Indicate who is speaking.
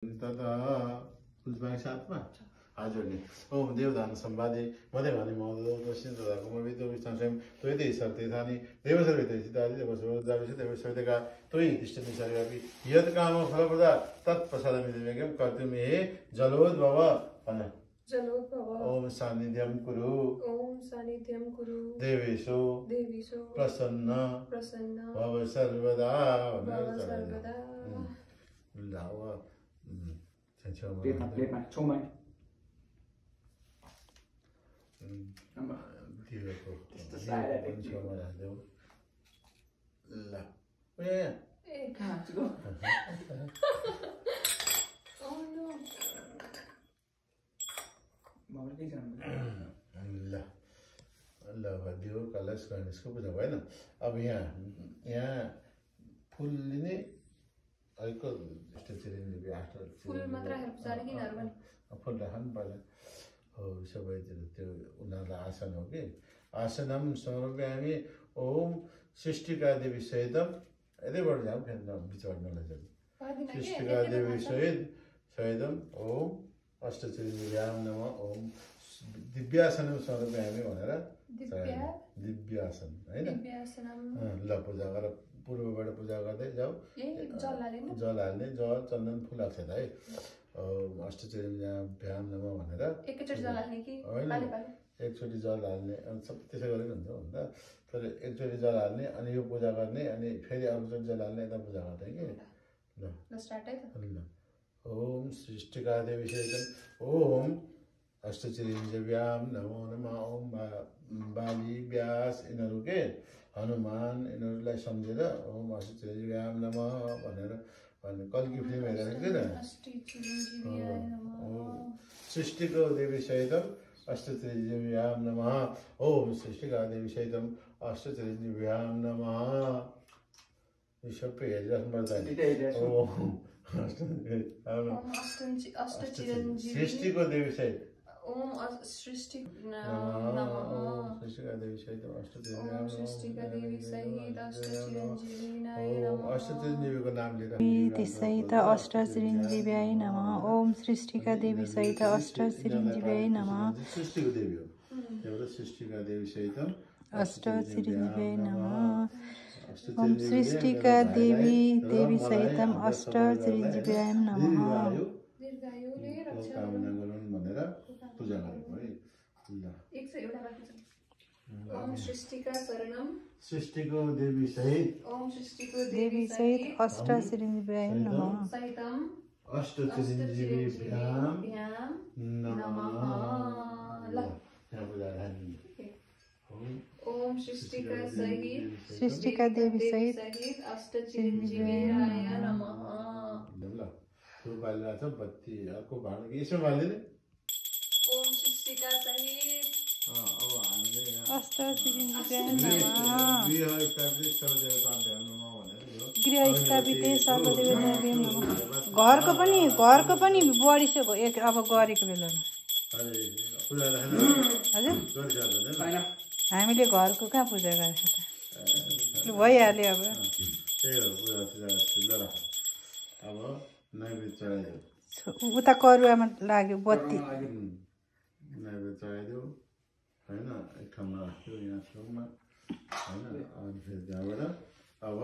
Speaker 1: तथा पुष्पांग साथमा हजुर नि ओम देवदान संवादे मधे भने महोदय दक्षिण तथा कुमविदो विष्णुस्वयं त्वयते सर्तेथानि देवसर्वेते चितादि देवसर्वदाविष देवसर्वेतका त्वयि तिष्ठति सर्वपि यत् काम फलप्रदा तत्प्रसादमिदमेकं कर्तुमे जलोद्भव अन
Speaker 2: जलोद्भव
Speaker 1: ओम सान्निध्यं कुरु देवेशो प्रसन्न भव सर्वदा लावा
Speaker 3: प्लेटमा छौमा
Speaker 1: कलश गणेशको पूजा भएन अब यहाँ फुल लिने अहिलेको
Speaker 2: फुल मात्र
Speaker 1: फुल राख्नु पर्ला हो सबैतिर त्यो उनीहरूलाई आसन हो कि आसनम समर्पयामि ओम सृष्टिका देवी सहितम यतैबाट जाऊँ फेरि बिचबाट नलैजाउँ सृष्टिका देवी सहितम ओम अष्टचिरञ्जीव्यां नमः ओम दिव्यासनम समर्पयामि भनेर दिव्यासन हैन ल पूजा गर पूर्वबाट पूजा गर्दै जाऊ जल हाल्ने जल चन्दन फुल अक्षता है अष्टचिरञ्जीव्यां नमः भनेर
Speaker 2: एकचोटि जल हाल्ने कि
Speaker 1: एकचोटि जल हाल्ने सब त्यसै गरेको हुन्छ भन्दा तर एकचोटि जल हाल्ने अनि यो पूजा गर्ने अनि फेरि अर्कोचोटि जल हाल्ने यता पूजा गर्ने कि ल
Speaker 2: स्टार्ट है त
Speaker 1: ल ओम सृष्टिका देवी सहितम ओम अष्टचिरञ्जीव्यां नमो नमः ओम बाली व्यास यिनीहरू के हनुमान यिनीहरूलाई सम्झेर ओम अष्टचिरञ्जीव्यां नमः भनेर भन्ने कल्की फिल्म हेरेर किन सृष्टिको देवी सहितम अष्टचिरञ्जीव्यां नमः ओम सृष्टिका देवी सहितम अष्टचिरञ्जीव्यां नमः यो सबै हेरिराख्नु पर्दा सृष्टिको देवी सहित
Speaker 2: ओम सृष्टि
Speaker 1: सृष्टिका देवी सहित अष्टचिरञ्जीवीको नाम लिएर
Speaker 4: सहित अष्टचिरञ्जीव्याय नमः ओम सृष्टिका देवी सहित अष्टचिरञ्जीव्याय नमः
Speaker 1: सृष्टिको देवी हो एउटा सृष्टिका देवी सहित
Speaker 4: अष्टचिरञ्जीव्याय नमः ओम सृष्टिका देवी सहितम अष्टचिरञ्जीव्याय नमः
Speaker 1: कामना गरौँ भनेर पूजा गरेको है
Speaker 2: ओम सृष्टिका शरणम
Speaker 1: सृष्टिको देवी सहित
Speaker 2: ओम सृष्टिको
Speaker 4: देवी सहित अष्टचिरञ्जीव्याय नमः
Speaker 2: सहितम
Speaker 1: अष्टचिरञ्जीव्यां नमः ल यहाँ पूजा गर्ने
Speaker 2: ओम
Speaker 4: सृष्टिका देवी सहित
Speaker 2: अष्टचिरञ्जीव्याय नमः
Speaker 1: ल फुल बालिरहेको छ बत्ती अर्को भाँडो यसो बालिदिने
Speaker 2: ओम सृष्टिका सहित
Speaker 1: अब हामीले
Speaker 4: अष्टचिरञ्जीव्याय नमः
Speaker 1: गृह
Speaker 4: स्थापित सर्वदेवताभ्यां नमः घरको पनि बढी एक अब गरेको बेलामा हजुर हामीले घरको कहाँ पूजा गरेको त भइहाल्यो अब
Speaker 1: त्यही हो पूजा अब नैवेद्य चढाइदियो
Speaker 4: उता करुवामा लाग्यो बत्ती
Speaker 1: नैवेद्य चढाइदियो होइन एक ठाउँमा राख्यो यहाँ छेउमा होइन अनि फेरि त्यहाँबाट अब